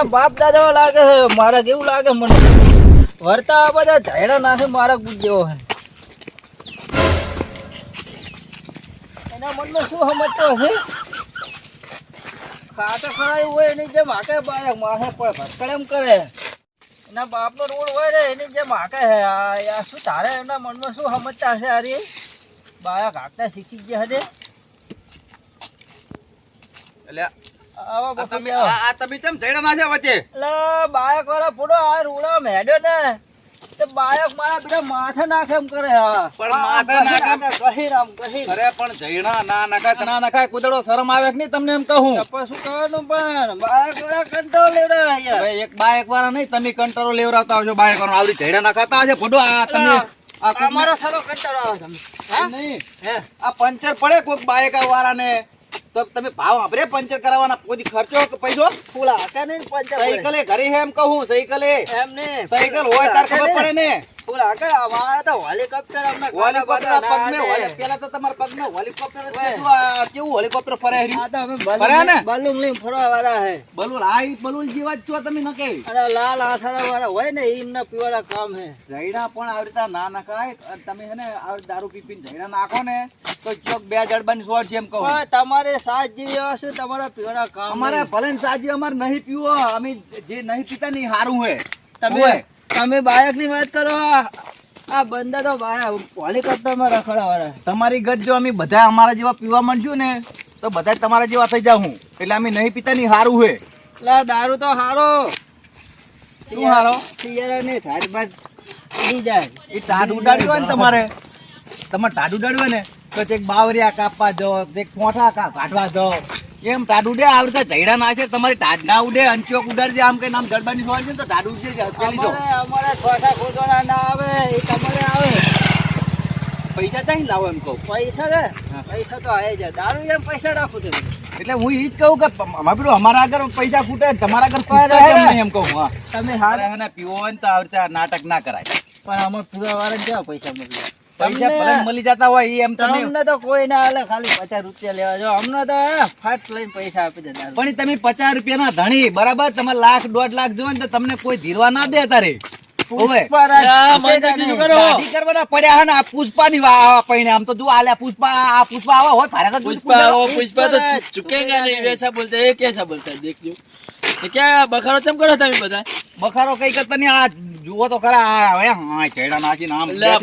એના બાપ દાદા લાગે છે મારા કેવું લાગે મને વર્તા બધા ઝાયડા નાખે મારા જેવો છે એના મનમાં શું સમજતો હશે ખાતા ખરાયું હોય એની જેમ હાકે બાળક માથે પણ ભટકડ એમ કરે એના બાપનો રોડ હોય ને એની જેમ હાકે છે આ શું તારે એમના મનમાં શું સમજતા હશે અરે બાળક હાકતા શીખી ગયા હશે તમે કેમ જઈડા ના છે વચ્ચે એટલે બાળક વાળા ફોટો આ રોડા મેડ્યો ને તો બાળક મારા બેટા માથે નાખે એમ કરે પણ માથે નાખે ગહીર આમ ગહીર અરે પણ જઈડા ના નખાય ના નખાય કુદડો શરમ આવે કે નહીં તમને એમ કહું પછી શું કરવાનું પણ બાળક વાળા કંટ્રોલ લેવડા યાર એક બાઈક વાળા નહીં તમે કંટ્રોલ લેવરાવતા આવશો બાઈક વાળા આવડી જઈડા નખાતા હશે ફોટો આ તમે આ તમારો સારો કંટ્રોલ આવે તમે નહીં આ પંચર પડે કોઈક બાઈક વાળાને તો તમે ભાવ આપરે પંચર કરાવવાના કોઈ ખર્ચો કે પૈસો ફૂલા હતા ને પંચર સાયકલે ઘરે હે એમ કહું સાયકલે એમ ને સાયકલ હોય તાર ખબર પડે ને ફૂલા કે અમારા તો હેલિકોપ્ટર અમને હેલિકોપ્ટર પગમે હોય પેલા તો તમાર પગમે હેલિકોપ્ટર કેવું હેલિકોપ્ટર ફરે હરી આ તો અમે ફરે ને બલૂન લઈને ફરવા વાળા હે બલૂન આઈ બલૂન જેવા જ છો તમે નકે અરે લાલ આથાડા વાળા હોય ને એમના પીવાળા કામ હે જઈડા પણ આવડતા ના નખાય તમે હે ને આવડ દારૂ પીપીને જઈડા નાખો ને તો ચોક બે જડબાની શોર્ટ છે એમ કહું તમારે સાત જેવી હશે તમારા પીવાળા કામ અમારે ભલે સાજી અમાર નહીં પીવો અમે જે નહીં પીતા નહીં હારું હે તમે બાયક ની વાત કરો આ બંદા તો હેલિકોપ્ટર માં રખડા વાળા તમારી ગત જો અમે બધા અમારા જેવા પીવા માંડશું ને તો બધા તમારા જેવા થઈ જાઉં એટલે અમે નહીં પીતા નહીં હારું હે એટલે દારૂ તો હારો શું હારો શિયાળા ને ઠાઠ બાદ પડી જાય એ ટાઢ ઉડાડ્યું હોય ને તમારે ટાઢ ઉડાડ્યું હોય ને તો એક બાવરિયા કાપવા દો એક પોઠા કાઢવા દો એમ ટાઢ ઉડે આવડતા જઈડા ના છે તમારી ટાઢ ના ઉડે અંચોક ઉડાડી દે આમ કઈ નામ જડબાની સોળ છે તો ટાઢ ઉડે અમારે છોટા ખોદવાના ના આવે એ તમારે આવે પૈસા ક્યાંથી લાવો એમ કહું પૈસા ને પૈસા તો આવે છે દારૂ એમ પૈસા રાખું છું એટલે હું ઈ જ કહું કે અમારા આગળ પૈસા ફૂટે તમારા આગળ ફૂટે એમ કહું હા તમે હારે હે પીવો હોય ને તો આવડતા નાટક ના કરાય પણ અમે પૂરા વાળા કેવા પૈસા મળી પૈસા ભલે મળી જતા હોય એ એમ તમે અમને તો કોઈ ના હાલે ખાલી 50 રૂપિયા લેવા જો અમને તો ફાટ લઈને પૈસા આપી દે પણ તમે 50 રૂપિયાના ધણી બરાબર તમે લાખ 1.5 લાખ જો ને તો તમને કોઈ ધીરવા ના દે તારે પુષ્પા ની આમ તો પુષ્પા આવા હોય पुष्पा तो चुकेगा नहीं वैसा बोलते हैं कैसा बोलता है देख लो क्या बखारो चम करो તમે બધા બખારો કઈ કરતા નહીં આ જુઓ તો ખરા હવે હા ચેડા નાખી નામ ભલા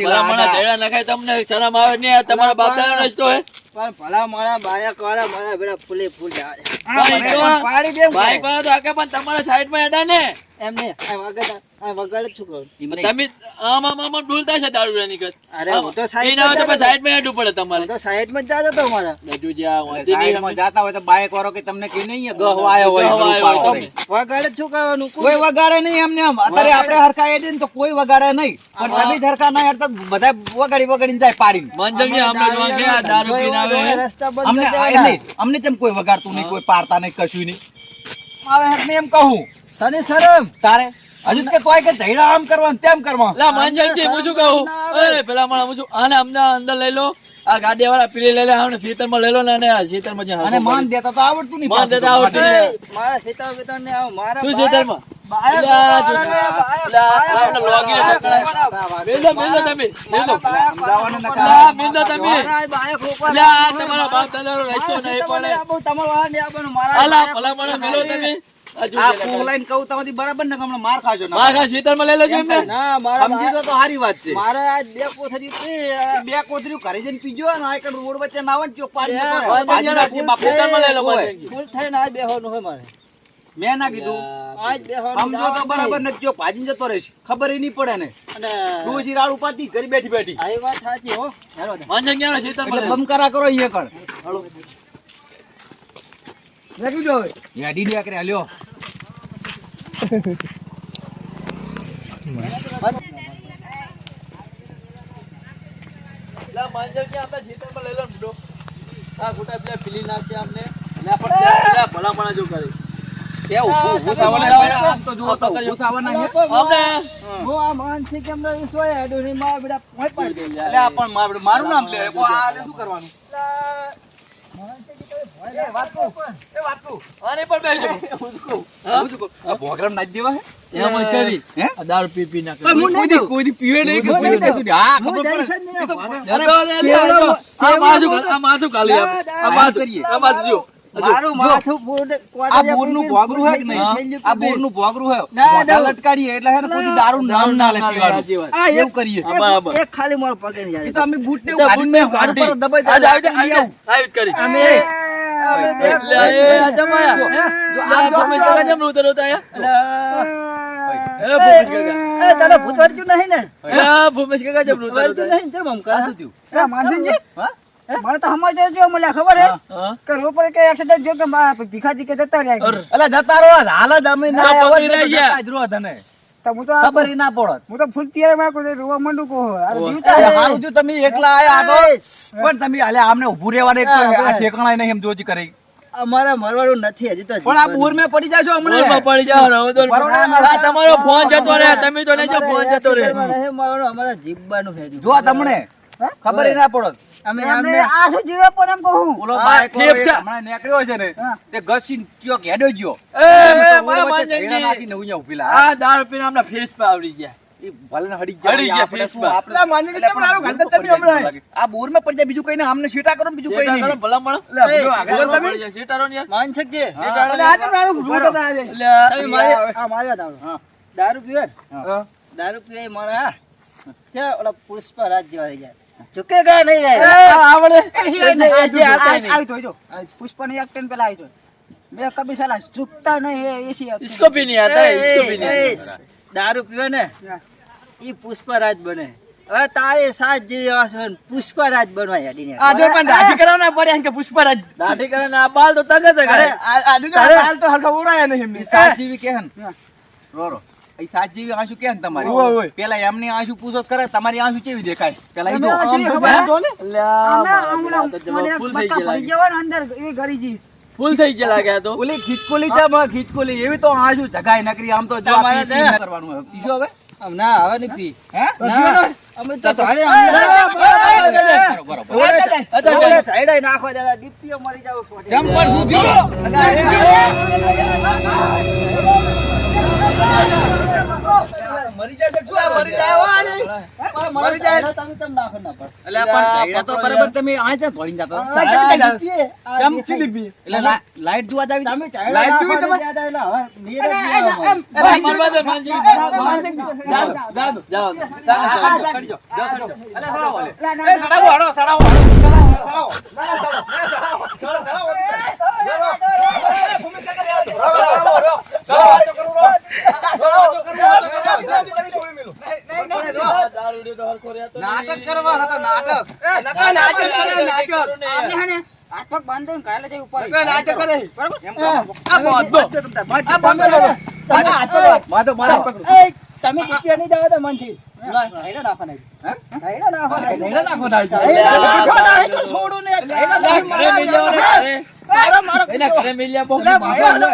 ચેડા નખાય તમને શરમ આવે નહીં તમારા બાપ દાદા રસ્તો હે પણ ભલા મારા બાયક વાળા મારા બેડા ફૂલે ફૂલ જાય પાડી દે બાઈક વાળા તો આકે પણ તમારા સાઈડ માં હેડા ને એમને આ વગાડે શું કહું તમે આમ બોલતા છે દારૂ ની કર અરે હું તો સાઈડ માં હેડવું પડે તમારે તો સાઈડ માં જાજો તો મારા બધું જ્યાં સાઈડ માં જાતા હોય તો બાઈક વાળો કે તમને કે નહીં ગહવાયો હોય વગાડે શું કરવાનું કોઈ વગાડે નહીં એમને એમ અત્યારે આપણે હરખા હેડે ને તો કોઈ વગાડે નહીં પણ તમે જ હરખા ના હેડતા બધા વગાડીને જાય પાડીને મંજંગી અમને જોવા કે દારૂ પીને આવે અમને જેમ કોઈ વગાડતું નહીં કોઈ પાડતા નહીં કશું નહીં આવે હે એમ કહું તને શરમ તારે હજુ કે તોય કે જઈડા આમ કરવા તેમ કરવા લા મંજંગી હું શું કહું ઓય પેલા માણા હું શું આને અમને અંદર લઈ લો આ ગાડી વાળા પીલી લઈ લે આને સીતર માં લઈ લો ને સીતર માં જ્યાં અને માન દેતા તો આવડતું નહીં માન દેતા આવડતું નહીં મારા સીતર બેતર ને આવ મારા શું સીતર માં બરાબર ને હમણાં માર ખાશો સમજી તો સારી વાત છે મારે આ બે કોથરી ઘરે જઈને પીજો ને આ રોડ વચ્ચે ના આવે ચોક પાડી ફૂલ થઈને આ બેહવાનું હોય મારે મેં ના કીધું સમજો તો બરાબર ને ચોક ભાજી જતો રહેશે ખબર નહીં પડે ને ડોસી રાડ ઉપાડતી ઘરે બેઠી બેઠી આ વાત સાચી હો બમકારા કરો અહીંયા કણ હાલો લેખી જો યાડી લે કરે હાલ્યો ભલામણ જો કરે મારું નામ લે શું કરવાનું એ વાતકુ. આને પણ બેસજો. હા? હું શું કહું? આ ભોગરામ નાખી દેવા હે? એમાં કરી. હે? આ દારૂ પી પી નાખે. પણ હું નહીં દઉં. કોઈ દી પીવે નહીં કે હું કોઈ દી નહીં દઉં. કશું નહીં. હા, હું ખબર જઈશ પડે. જ નહીં. એ તો આ માથું ખાલી આપ. આ માથું કરીએ. આ માથું જો. મારું માથું પૂરું આ બોરનું ભોગરું હે કે નહીં? આ બોરનું ભોગરું હે. ના, ભોગા ના. લટકાડીએ એટલે હે ને કોઈ દી દારૂનું નામ ના લે પીવાનું. સાચી વાત. આ એવું એક કરીએ. હા, બરાબર. એક ખાલી મારો પગે નહીં એ જાય. તો અમે બૂટ ને એટલે કાઢીને બુનને ગાડી પર દબાઈ આજે દઈએ. આવી જા, આવી કરી. અમે બે એટલે એ આ જમાયા. જો આ આ ભૂમિ કાકા કેમ રોતા રોતા આયા? એ ભૂમિ કાકા. એ તારા ભૂત વર્જ્યું નહીં ને? એ ભૂમિ કાકા કેમ રોતા રોતા વર્જ્યું આયા? નહીં કેમ આમ આ કરે? શું થયું? એ માનસિંહજી, હા? મને તો સમજ જો મને ખબર હે હા? કે રોપડે કે એક્સિડન્ટ જો કે ભીખાજી કે જતા રહ્યા અરે. અલા જતા રહો હાલ જ અમે ના તો આવ્યા પકડી હોત તો લઈ ગયા. જતા જ રહો તને. તો હું તો ખબર ય ના પડત. હું તો ફૂલ તૈયાર માં કોઈ રોવા માંડું કહો આ ઓહ. જીવતા અરે હે. હારું થયું તમે એકલા આયા આ તો. પણ તમે હાલે આમને ઊભું રહેવાને એક તો આ ઠેકાણા નહીં એમ જોજી કરી. અમારે મરવાનું નથી હજી તો પણ આ બોર મેં પડી જાશો બોલમાં હમણાં. પડી જાઓ રહો તો. બરોબર. આ તમારો ફોન જતો રહે. તમે તો નહીં જાઓ, ફોન જતો રહે. મરવાનું અમારા જીવવાનું છે હજી. જો તમને ખબર ય ના પડત. અમે એમને આમને આ શું જીવે પણ એમ કહું ઓલો આ બાઈક વાળો ઠેપ છે. હમણાં નીકળ્યો છે ને તે ઘસીને ચિયો કે હેડ્યો ગયો. એ, તો મારા ઓલો વચ્ચે માનજનજી. ઝેડા નાખીને ઉઅહીંયા ઊભી લા. આ દારૂ પીને આમના ફેસ પર આવડી ગયા. ઈ ભલે ને હડી હડી ગયા આપણે શું, ફેસમાં. આપણે આ માનજનજી એટલે કેમ આવું પણ ગાંધા તમે હમણાં? લાગે. આ બોર માં પડી જાય બીજું કઈ નહીં આમને શીટા કરો ને બીજું કઈ શેટારો નહીં. ભલામણ. પેલો આગળ શેટારો તમે? પડી જાય. શેટારો ને યાર. માનસિકજી, શેટારો એટલે ને. આ તમે આવું રૂટ હતા આજે. એટલે આ- તમે મારી આ મારી વાત સાંભળો. હા. દારૂ પીવે ને? હા. દારૂ પીવે એ મારા કે ઓલા પુષ્પરાજ જેવા થઈ જાય. ઝુકેગા નહીં એ. આ આવડે. આવી આતા નહીં. તો જો પુષ્પા ની એક્ટિંગ પેલા આવી તો મેં કભી સાલા ચૂકતા નહીં હે એસી acting. इसको भी नहीं आता है, इसको भी नहीं એ, आता है. દારૂ પીવે ને ઈ પુષ્પરાજ બને. હવે તારે સાત જેવી આવાસ હોય ને પુષ્પરાજ બનવા યાદી આ જો પણ રાજી કરાવના પડે એમ કે પુષ્પરાજ દાઢી કરે ને આ બાલ તો તગે તગે. આ જો તારે- હાલ તો હલકા ઉડાયા નહીં એમને સાત જેવી કે હન. હા. રોરો. ઈ સાત જેવી આંસુ કે હન તમારી. ઓય, ઓય. પેલા એમની આંસુ પૂછો તો કરે તમારી આંસુ કેવી દેખાય પેલા ઈ તમે આ જો. જેવી ખબર હે? હતો ને? એટલે આ મારા આ તો જવાબ ફૂલ થઈ ગયા લાગે. અંદર એ ગરીજી ફૂલ થઈ ગયા લાગે આ તો. ઓલી ખીચકોલી છે માં ખીચકોલી એવી તો આંસુ જગાય નકરી આમ તો જો આ તમારે પી પી ને. કરવાનું હોય. પીશો હવે? આમ ના હવે નહીં પી. હે? ના, અમે તો તારે બરોબર. ઓલે સાઈડે નાખો જરા દીપ્તિઓ મરી જાવ ખોટી. જમ પર શું થયું? મરી જાય તો શું આ મરી જાય? મરી જાય તમે તેમ નાખો ના પર. એટલે પણ ઝાયડા તો બરાબર તમે આ છે ધોળીને જતા હતા. દીપ્તિએ, આ જમ દીપ્તિ. ચીલી એટલે લાઈટ જોવા જાવી તમે ચાલ્યા લાઈટ નાખો જોવી ને તમારે? જ્યાં હતા એટલે હવે નીરજ નહીં આવે અમારે. મરવા દે માનજી. જાઓ, જાઓ, જાઓ. કરી જો. અલે સડાવો લે. એ સડાવો હાડો સડાવો સડાવો. દારૂ તો હરખો રહેતો નહીં. નાટક કરવા હતા નાટક. આપણે હે ને હાથ પગ બાંધીને કાલે જઈ ઉપર એમ કરો. આ બાંધો. આ બાંધો. તમે હાથો બાંધો બાંધો. એ, તમે દીપ્તિઓ નહીં જાઓ તો મનથી. ના, ઢાઈડા નાખવાના છે. ઢાઈડા નાખવાના છે. ઢાઈડા નાખવાના છે. ઢાઈડા નાખવાના છે તો છોડું ને. ઢાઈડા ઘરે નાખી મિલ જાઓ ને, મારા- ઘરે. મારા- મારા એના કૂતરો. ઘરે મિલ જા બહુ. લે, ભાઈ, લે.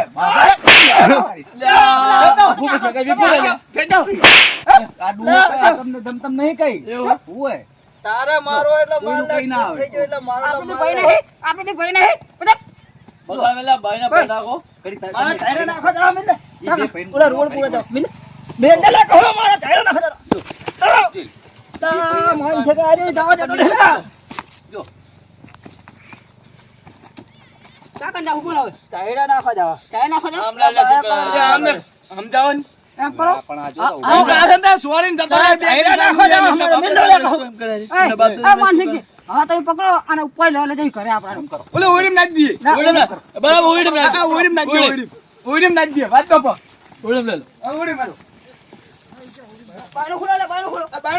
ભૂખ છે કઈ વિપુલ લે. આ ડૂબો તમને દમતમ નહીં કઈ. એવું? ઓય. તારે મારો એટલે માર કોઈનું કઈ ના લાગ આવે. થઈ ગયો એટલે મારો આપણે ભાઈ નહીં આપણે ભાઈ નહીં બધા ભગવાન વેલા ભાઈને પણ રાખો. કરી તા- મારા તમે- ઢાઈડા નાખો જરા મિલે. એ બે ભાઈનું ઓલા રોડ પૂરા જાઓ મિલે. બેન લે કહો મારા ઢાઈડા નાખો જરા. તા મન છે કે આજે જવા જતો નહીં. જો. કાકા ના ઉભો લાવે ઢાઈડા નાખો જવા. કાય નાખો ને આમલા લે શું કરે? એમ કરો પણ આ જો તો આવું કાંઈ ધંધા સોળીને જતો રહે. ઢાઈડા નાખો જવા. અમારે મિલે લે કહો. એમ કરે. એ માનસિંહજી હા તમે પકડો અને ઉપર લઈ જઈ ઘરે આપણે એમ કરો. ઓઈડમ ના. બરાબર ઓઈડમ ના. ઓઈડમ લે લો. બાયણું ખોલો લે બાયણું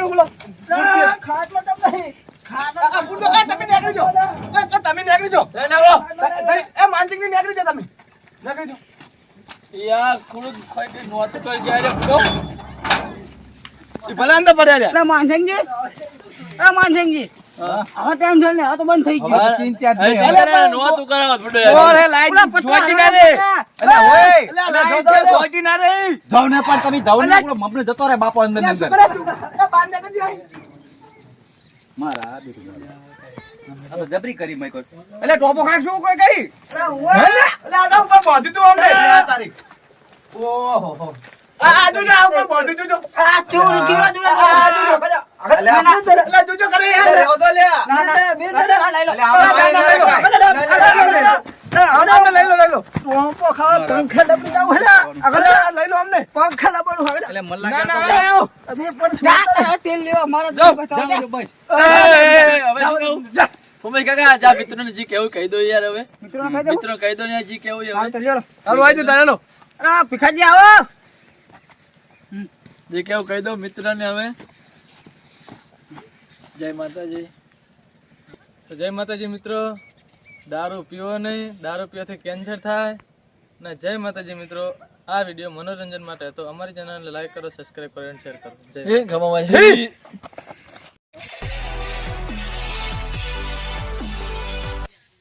ખોલો ના, ખાટલો તમ નહીં. એ નાખો. યાર ખુદ ખાઈ કે નોતું કરી ગયા રે તો. એટલે માનસિંહજી હવે ટેન્શન નહીં હવે તો બંધ થઈ ગયું હવે ચિંતા જ નહીં. અરે અરે, નોતું કરાવવા પડ્યું. ઓલા પચરા અલા, ઓય. અલા, જો તો જો. જાવ ને પણ તમે જાવ ને પેલો મમને જતો રહે બાપો અંદર ને અંદર. મારા દીકરા આ તો જબરી કરી મેં કોઈ એટલે ટોપો ખાક શું કોઈ કરી એટલે આ તો ઉપર બાંધ્યું તું અમને. તારી ઓહો આ જોજો, આ ઉપર બાંધ્યું જોજો. આ ચૂર જીવા દુરા આ જોજો. અલે આ એટલે જોજો કરે યાર. લેવો તો લે ના ના લઈ લો અલે આમાં લઈ લો, લઈ લો. ટોપો ખાવા પંખા દબી દઉં હેલા. લઈ લો અમને. પંખા દબાડું હવે. અલે મન ના, લાગે ના, તો લઈ આવો. અમે પણ શું કરે? ના તેલ લેવા મારો જાઓ, બતાવો જાઓ, બસ હવે શું કહું? ઉમેશ કાકા જા મિત્રોને જી કેવું કહી દો યાર હવે મિત્રો કહી દઉં મિત્રો કહી દો ને જી કેવું છે હાલ હવે તો લ્યો હાલો, આઈ જાઓ, તારે લો. અરે ભીખાજી આવો જી કેવું કહી દો મિત્રને હવે જય માતાજી. તો જય માતાજી મિત્રો. દારૂ પીવો નહીં, દારૂ પીવાથી કેન્સર થાય. ને જય માતાજી મિત્રો. આ વિડીયો મનોરંજન માટે હતો. અમારી ચેનલને લાઈક કરો, સબસ્ક્રાઇબ કરો અને શેર કરો. જય એ ખબર